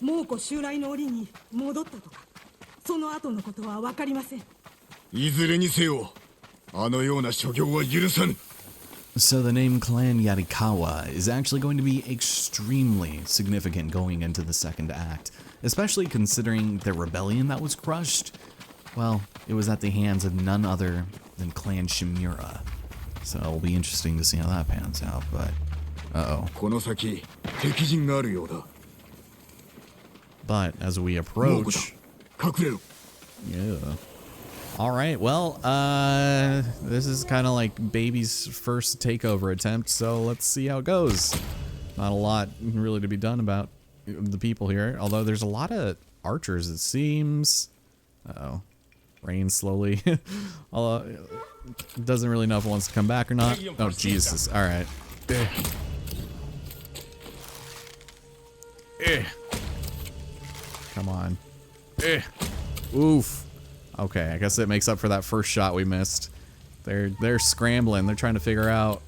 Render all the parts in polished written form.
猛虎襲来の折に戻ったとか、その後のことは分かりません。いずれにせよ、あのような所業は許さぬ。 So the name Clan Yarikawa is actually going to be extremely significant going into the second act, especially considering the rebellion that was crushed. Well, it was at the hands of none other than Clan Shimura. So it'll be interesting to see how that pans out, but uh-oh. この先、敵陣があるようだ。 But as we approach... 隠れろ。 Yeah. Alright, well, this is kind of like Baby's first takeover attempt, so let's see how it goes. Not a lot really to be done about the people here, although there's a lot of archers, it seems. Uh-oh. Rain slowly. Although, doesn't really know if it wants to come back or not. Oh, Jesus. Alright. Come on. Oof. Okay, I guess it makes up for that first shot we missed. They're scrambling. They're trying to figure out.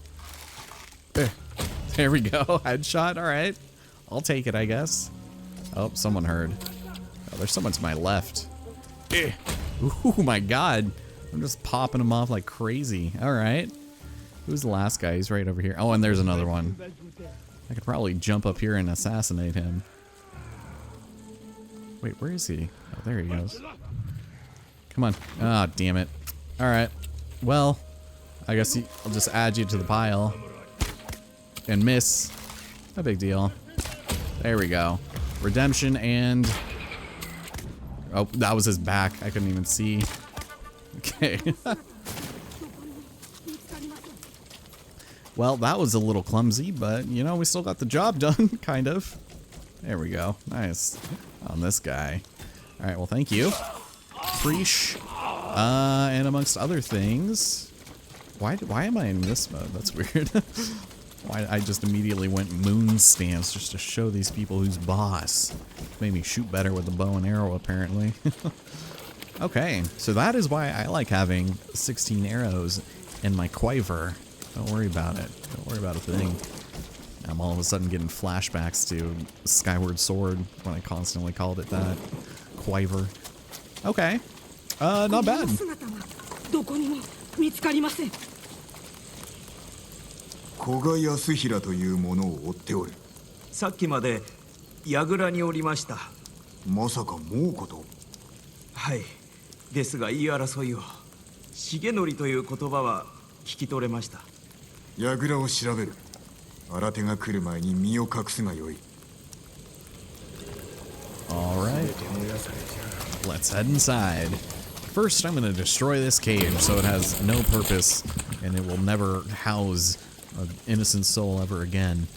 There we go. Headshot. All right. I'll take it, I guess. Oh, someone heard. Oh, there's someone to my left. Ooh, my God. I'm just popping them off like crazy. All right. Who's the last guy? He's right over here. Oh, and there's another one. I could probably jump up here and assassinate him. Wait, where is he? Oh, there he goes. Come on. Ah, damn it. Alright. Well, I guess I'll just add you to the pile. And miss. No big deal. There we go. Redemption and... Oh, that was his back. I couldn't even see. Okay. Well, that was a little clumsy, but, you know, we still got the job done, kind of. There we go. Nice. On this guy. Alright, well, thank you. Preesh. And amongst other things... Why am I in this mode? That's weird. Why I just immediately went moon stance just to show these people who's boss. Made me shoot better with the bow and arrow, apparently. Okay, so that is why I like having 16 arrows in my quiver. Don't worry about it. Don't worry about a thing. I'm all of a sudden getting flashbacks to Skyward Sword when I constantly called it that. Quiver. Okay. Not bad. 古賀康平というものを追っておる。さっきまで櫓におりました。まさか猛虎と。はい。ですが言い争いを。重則という言葉は聞き取れました。櫓を調べる。新手が来る前に身を隠すがよい。Alright. Let's head inside. First, I'm going to destroy this cage so it has no purpose and it will never house an innocent soul ever again.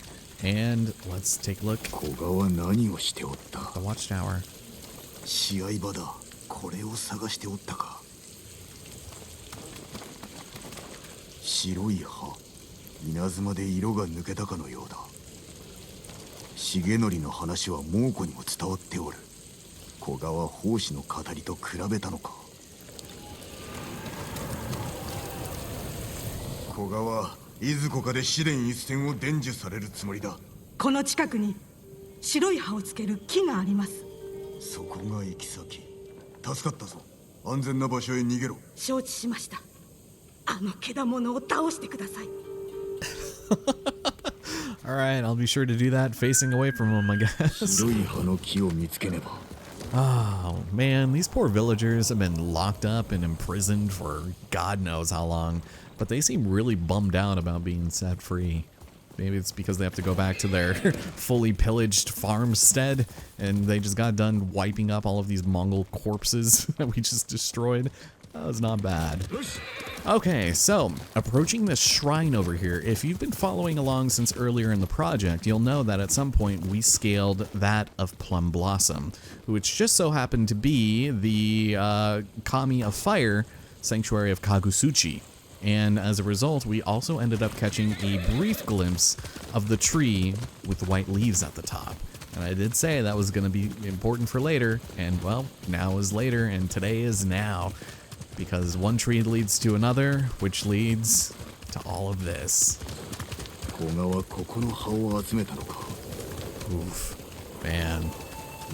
And let's take a look. 古賀は何をしておった。 The watchtower. 試合場だ。これを探しておったか。白い葉。稲妻で色が抜けたかのようだ。重則の話は猛虎にも伝わっておる。古賀は法師の語りと比べたのか。古賀はいずこかで試練一戦を伝授されるつもりだ。この近くに白い葉をつける木があります。そこが行き先。助かったぞ。安全な場所へ逃げろ。承知しました。あのけだものを倒してください。Alright, I'll be sure to do that facing away from him, I guess. 白い葉の木を見つけねば。 Oh, man, these poor villagers have been locked up and imprisoned for God knows how long, but they seem really bummed out about being set free. Maybe it's because they have to go back to their fully pillaged farmstead, and they just got done wiping up all of these Mongol corpses that we just destroyed. That was not bad. Okay, so, approaching this shrine over here, if you've been following along since earlier in the project, you'll know that at some point we scaled that of Plum Blossom, which just so happened to be the Kami of Fire Sanctuary of Kagusuchi. And as a result, we also ended up catching a brief glimpse of the tree with the white leaves at the top. And I did say that was going to be important for later, and well, now is later, and today is now. Because one tree leads to another, which leads to all of this. Oof, man.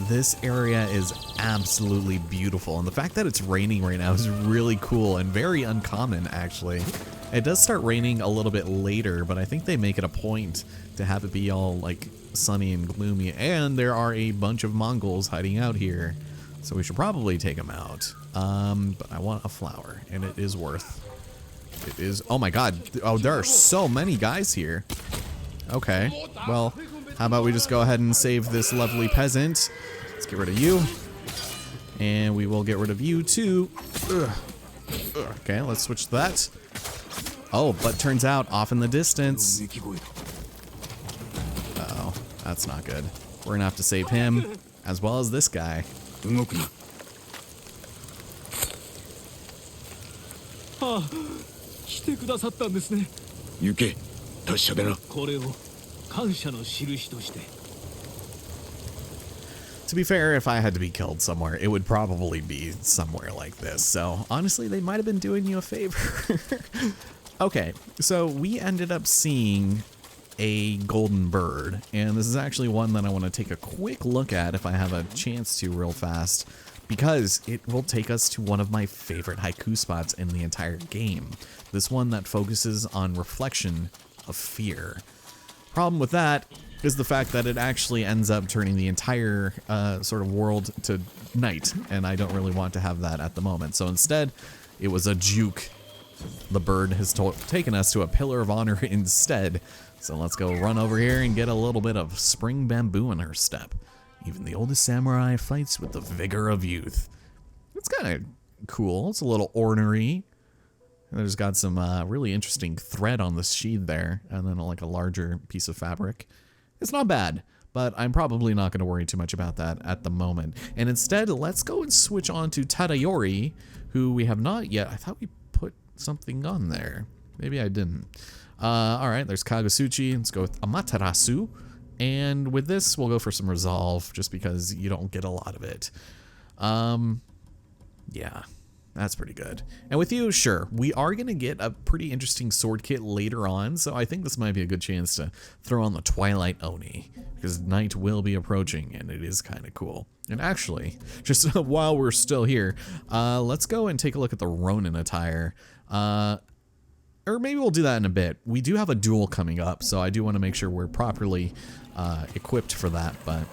This area is absolutely beautiful, and the fact that it's raining right now is really cool and very uncommon, actually. It does start raining a little bit later, but I think they make it a point to have it be all like sunny and gloomy, and there are a bunch of Mongols hiding out here, so we should probably take them out. But I want a flower, and it is worth. It is. Oh my god. Oh, there are so many guys here. Okay. Well, how about we just go ahead and save this lovely peasant? Let's get rid of you. And we will get rid of you too. Ugh. Okay, let's switch to that. Oh, but turns out off in the distance. Uh-oh, that's not good. We're gonna have to save him as well as this guy. To be fair, if I had to be killed somewhere, it would probably be somewhere like this. So honestly, they might have been doing you a favor. Okay, so we ended up seeing a golden bird, and this is actually one that I want to take a quick look at if I have a chance to real fast, because it will take us to one of my favorite haiku spots in the entire game. This one that focuses on reflection of fear. Problem with that is the fact that it actually ends up turning the entire sort of world to night, and I don't really want to have that at the moment. So instead, it was a juke. The bird has taken us to a pillar of honor instead. So let's go run over here and get a little bit of spring bamboo in her step. Even the oldest samurai fights with the vigor of youth. It's kind of cool. It's a little ornery. There's got some really interesting thread on the sheath there, and then like a larger piece of fabric. It's not bad, but I'm probably not going to worry too much about that at the moment. And instead, let's go and switch on to Tadayori, who we have not yet. I thought we put something on there. Maybe I didn't. All right, there's Kagasuchi. Let's go with Amaterasu. And with this, we'll go for some resolve, just because you don't get a lot of it. Yeah, that's pretty good. And with you, sure, we are going to get a pretty interesting sword kit later on, so I think this might be a good chance to throw on the Twilight Oni, because night will be approaching, and it is kind of cool. And actually, just while we're still here, let's go and take a look at the Ronin attire. Or maybe we'll do that in a bit. We do have a duel coming up, so I do want to make sure we're properly equipped for that, but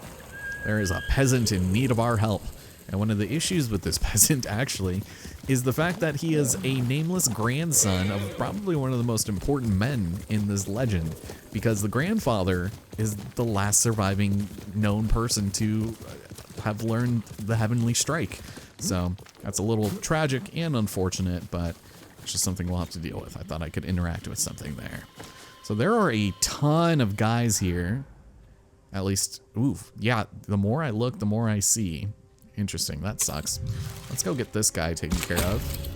there is a peasant in need of our help. And one of the issues with this peasant, actually, is the fact that he is a nameless grandson of probably one of the most important men in this legend, because the grandfather is the last surviving known person to have learned the Heavenly Strike. So that's a little tragic and unfortunate, but it's just something we'll have to deal with. I thought I could interact with something there. So there are a ton of guys here. At least, ooh, yeah, the more I look, the more I see. Interesting, that sucks. Let's go get this guy taken care of.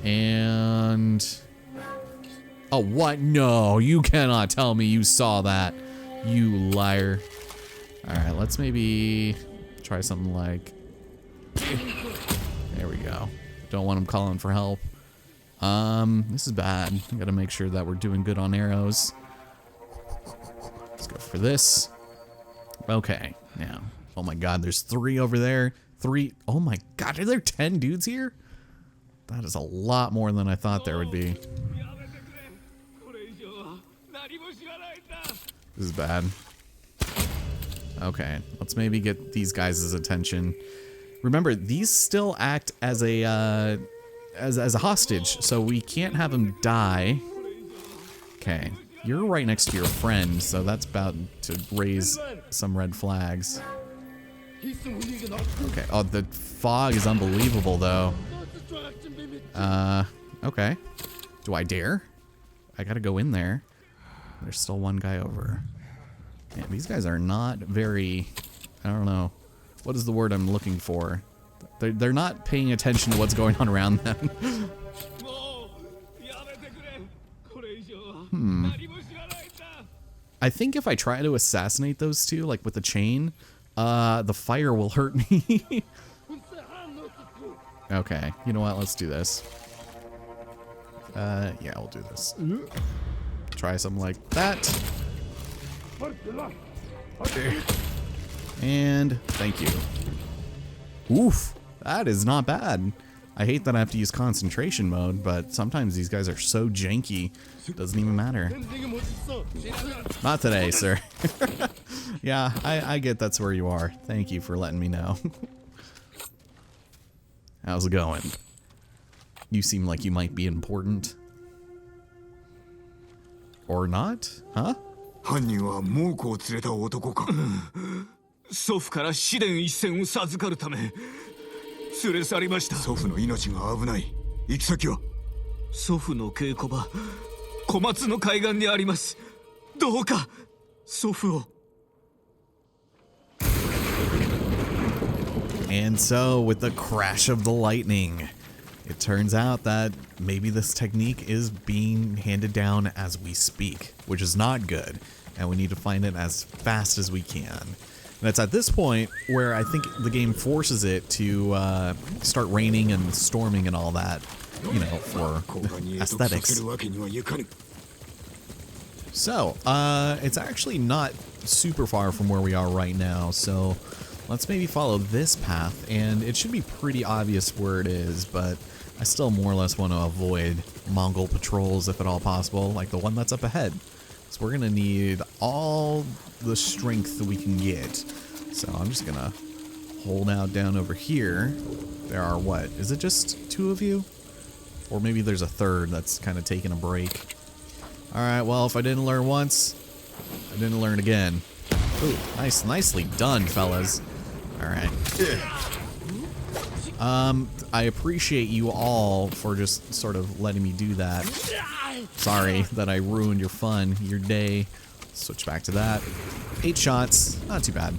And... oh, what? No, you cannot tell me you saw that, you liar. Alright, let's maybe try something like... there we go. Don't want him calling for help. This is bad. I gotta make sure that we're doing good on arrows. Let's go for this. Okay, now. Oh my god, there's 3 over there. 3. Oh my god, are there 10 dudes here? That is a lot more than I thought there would be. This is bad. Okay, let's maybe get these guys' attention. Remember, these still act as a as a hostage, so we can't have them die. Okay, you're right next to your friend, so that's about to raise some red flags. Okay, oh, the fog is unbelievable, though. Okay. Do I dare? I gotta go in there. There's still one guy over. Man, these guys are not very... I don't know. What is the word I'm looking for? They're not paying attention to what's going on around them. I think if I try to assassinate those two, like with the chain, the fire will hurt me. Okay, you know what? Let's do this. Yeah, we'll do this. Try something like that. And thank you. Oof, that is not bad. I hate that I have to use concentration mode, but sometimes these guys are so janky, it doesn't even matter. Not today, sir. Yeah, I get that's where you are. Thank you for letting me know. How's it going? You seem like you might be important. Or not? Huh? 犯人は猛虎を連れた男か。祖父から試練一戦を授かるため連れ去りました。祖父の命が危ない。行き先は？祖父の稽古場小松の海岸にあります。どうか祖父を。 And so, with the crash of the lightning, it turns out that maybe this technique is being handed down as we speak, which is not good, and we need to find it as fast as we can. And it's at this point where I think the game forces it to start raining and storming and all that, you know, for aesthetics. So, it's actually not super far from where we are right now, so let's maybe follow this path, and it should be pretty obvious where it is, but I still more or less want to avoid Mongol patrols if at all possible, like the one that's up ahead. So we're gonna need all the strength that we can get. So I'm just gonna hold out down over here. There are what? Is it just 2 of you? Or maybe there's a third that's kind of taking a break. Alright, well, if I didn't learn once, I didn't learn again. Ooh, nicely done, fellas. Alright. I appreciate you all for just sort of letting me do that. Sorry that I ruined your fun, your day. Switch back to that. 8 shots, not too bad.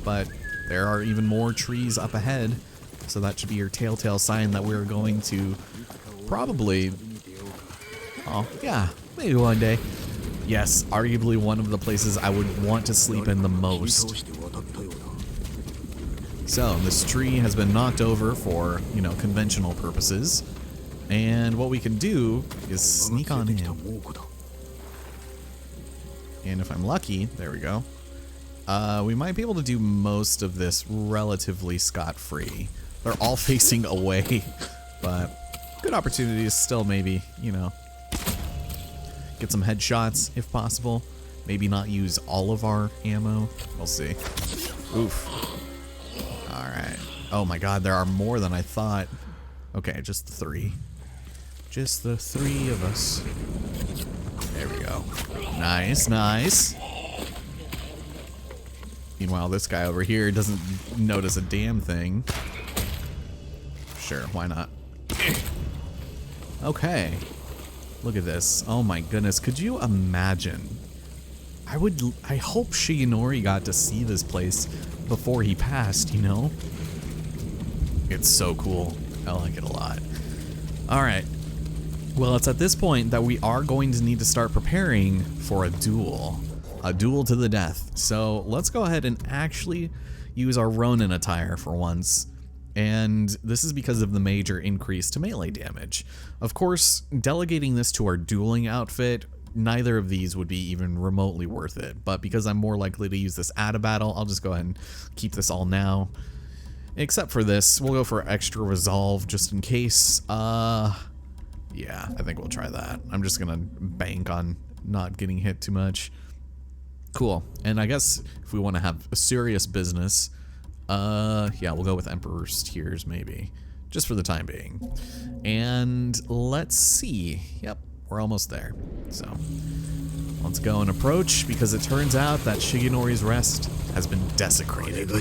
But there are even more trees up ahead, so that should be your telltale sign that we're going to probably, oh yeah, maybe one day. Yes, arguably one of the places I would want to sleep in the most. So, this tree has been knocked over for, you know, conventional purposes. And what we can do is sneak on in. And if I'm lucky, there we go. We might be able to do most of this relatively scot-free. They're all facing away, but good opportunities still maybe, you know. Get some headshots if possible. Maybe not use all of our ammo. We'll see. Oof. Alright. Oh my god, there are more than I thought. Okay, just the 3. Just the 3 of us. There we go. Nice, nice. Meanwhile, this guy over here doesn't notice a damn thing. Sure, why not? Okay. Look at this. Oh my goodness. Could you imagine? I hope Shigenori got to see this place before he passed, you know? It's so cool. I like it a lot. Alright. Well, it's at this point that we are going to need to start preparing for a duel. A duel to the death. So let's go ahead and actually use our Ronin attire for once. And this is because of the major increase to melee damage. Of course, delegating this to our dueling outfit, neither of these would be even remotely worth it. But because I'm more likely to use this at a battle, I'll just go ahead and keep this all now. Except for this, we'll go for extra resolve just in case. Yeah, I think we'll try that. I'm just gonna bank on not getting hit too much. Cool. And I guess if we want to have a serious business, yeah, we'll go with Emperor's Tears maybe, just for the time being. And let's see. Yep, we're almost there. So let's go and approach, because it turns out that Shigenori's rest has been desecrated.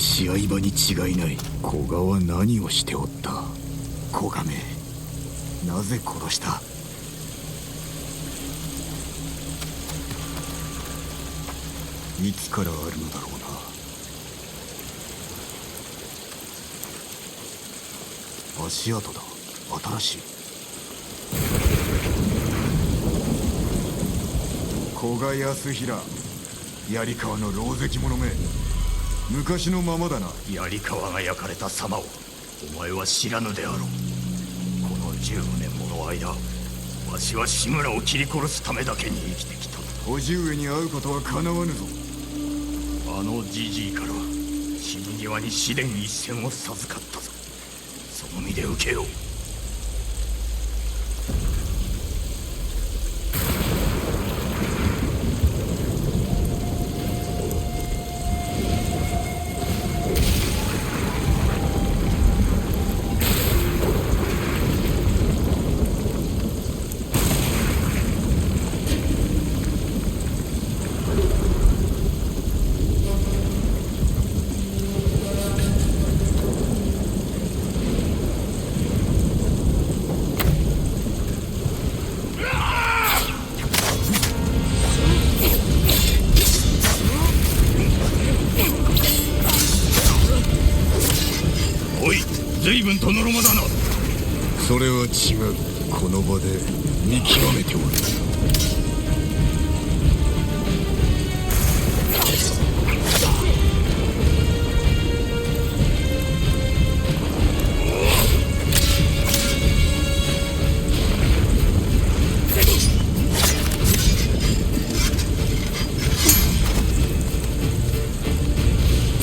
際に試練一戦を授かったぞ。その身で受けよう。随分とのろまだな。それは違う。この場で見極めておる。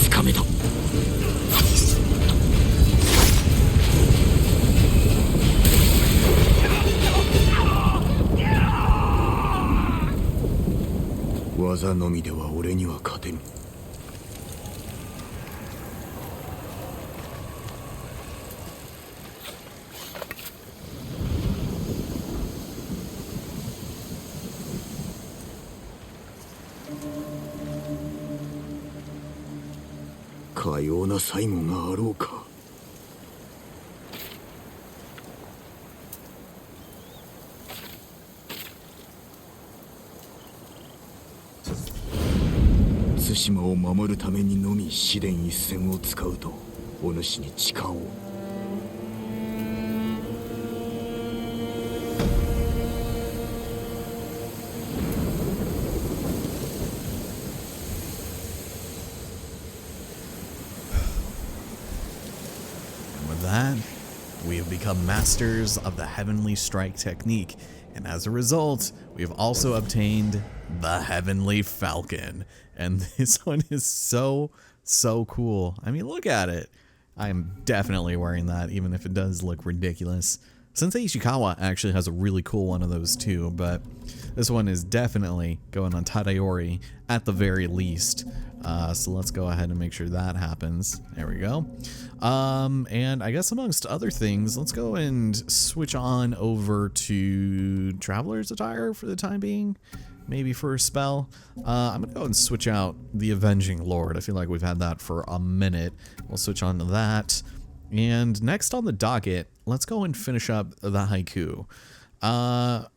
つかめた。技のみでは俺には勝てぬ。かような最後があろうか。対馬を守るためにのみ試練一戦を使うとお主に誓おう。With that, we have become masters of the Heavenly Strike technique, and as a result, we have also obtained the Heavenly Falcon. And this one is so cool. I mean, look at it. I am definitely wearing that, even if it does look ridiculous. Sensei Ishikawa actually has a really cool one of those too, but this one is definitely going on Tadayori at the very least. So let's go ahead and make sure that happens. There we go. And I guess amongst other things, let's go and switch on over to Traveler's attire for the time being. Maybe for a spell. I'm gonna go and switch out the Avenging Lord. I feel like we've had that for a minute. We'll switch on to that. And next on the docket, let's go and finish up the haiku. I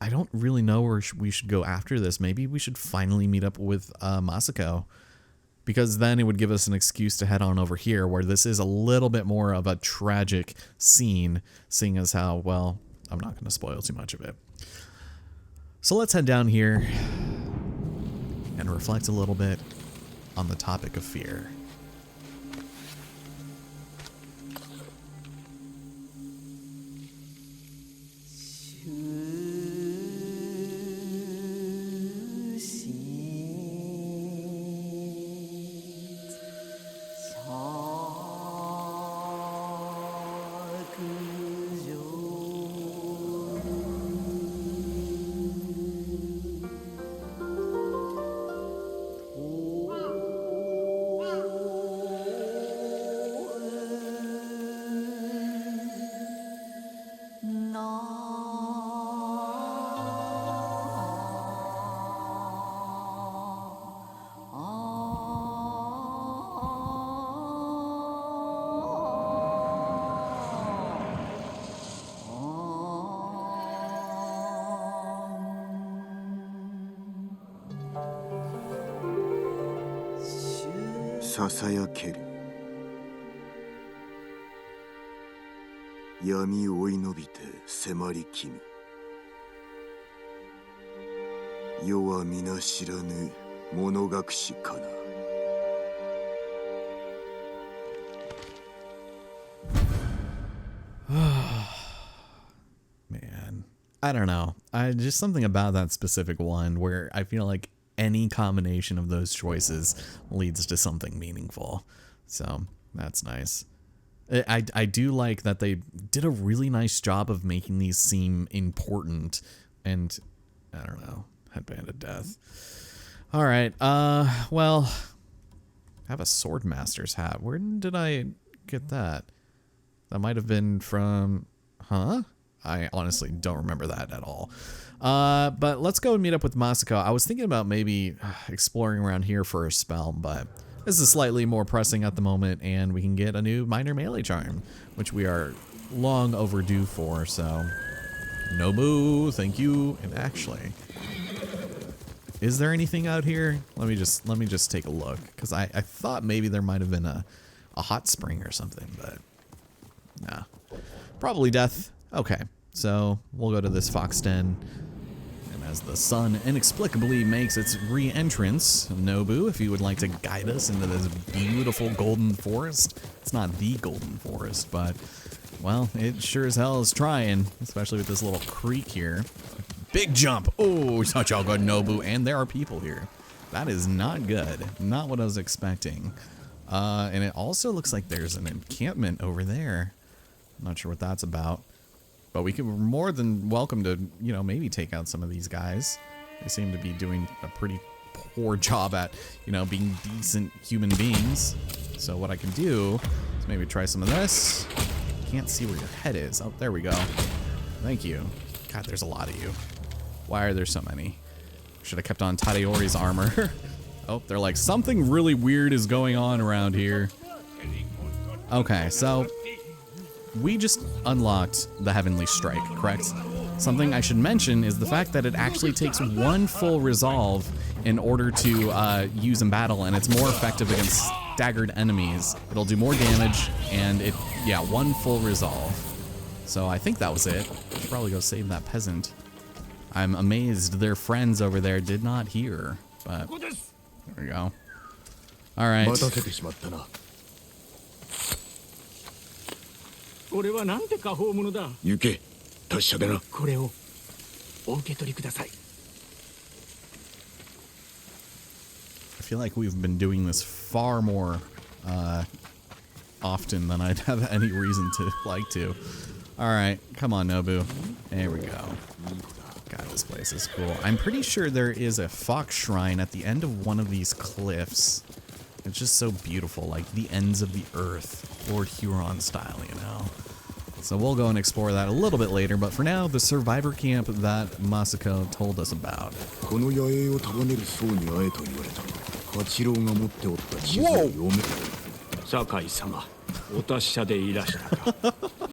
don't really know where we should go after this. Maybe we should finally meet up with Masako, because then it would give us an excuse to head on over here, where this is a little bit more of a tragic scene, seeing as how, well, I'm not going to spoil too much of it. So let's head down here and reflect a little bit on the topic of fear.ささやける。闇追い伸びて迫りきぬ。世は皆知らぬ物隠しかな。Man, I don't know. Just something about that specific one where I feel like any combination of those choices leads to something meaningful. So that's nice. I do like that they did a really nice job of making these seem important, and I don't know, headband of death. All right, well, I have a swordmaster's hat. Where did I get that? That might have been from, huh? I honestly don't remember that at all. But let's go and meet up with Masako. I was thinking about maybe exploring around here for a spell, but this is slightly more pressing at the moment, and we can get a new minor melee charm, which we are long overdue for, so Nobu, thank you. And actually, is there anything out here? Let me just take a look, because I thought maybe there might have been a hot spring or something, but nah. Probably death. Okay, so we'll go to this fox den. And as the sun inexplicably makes its re-entrance, Nobu, if you would like to guide us into this beautiful golden forest. It's not the golden forest, but, well, it sure as hell is trying, especially with this little creek here. Big jump. Oh, such a good Nobu. And there are people here. That is not good. Not what I was expecting. And it also looks like there's an encampment over there. I'm not sure what that's about. But we're more than welcome to, you know, maybe take out some of these guys. They seem to be doing a pretty poor job at, you know, being decent human beings. So what I can do is maybe try some of this. Can't see where your head is. Oh, there we go. Thank you. God, there's a lot of you. Why are there so many? Should have kept on Tadayori's armor. Oh, they're like, something really weird is going on around here. Okay, so we just unlocked the Heavenly Strike, correct? Something I should mention is the fact that it actually takes one full resolve in order to use in battle, and it's more effective against staggered enemies. It'll do more damage, and yeah, one full resolve. So I think that was it. I should probably go save that peasant. I'm amazed their friends over there did not hear, but there we go. All right. I feel like we've been doing this far more often than I'd have any reason to like to. All right, come on, Nobu. There we go. God, this place is cool. I'm pretty sure there is a fox shrine at the end of one of these cliffs. It's just so beautiful, like the ends of the earth, Lord Huron style, you know. So we'll go and explore that a little bit later, but for now, the survivor camp that Masako told us about.